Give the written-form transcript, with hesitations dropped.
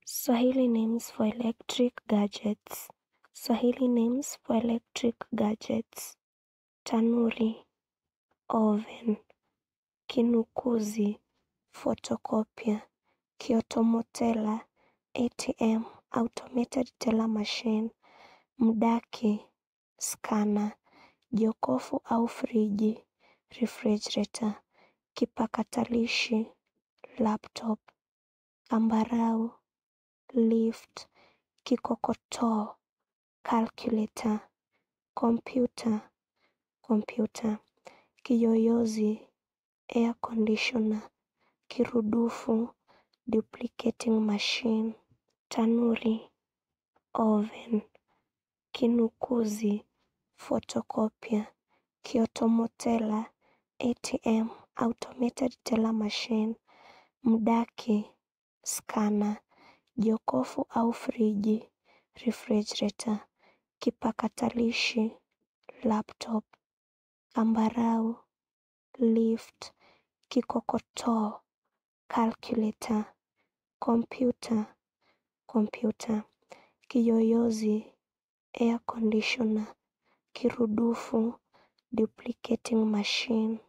Swahili names for electric gadgets. Swahili names for electric gadgets. Tanuri, oven. Kinukuzi, photocopier. Kiotomotela, ATM, automated teller machine. Mdaki, scanner. Jokofu au friji, refrigerator. Kipakatalishi, laptop. Kambarau, lift. Kikokotoo, calculator. Computer. Kiyoyozi, air conditioner. Kirudufu, duplicating machine. Tanuri, oven. Kinukuzi, photocopier. Kiotomotela, ATM, automated teller machine. Mdaki, scanner. Jokofu au friji, refrigerator. Kipakatalishi, laptop. Kambarau, lift. Kikokotoo, calculator. Computer. Kiyoyozi, air conditioner. Kirudufu, duplicating machine.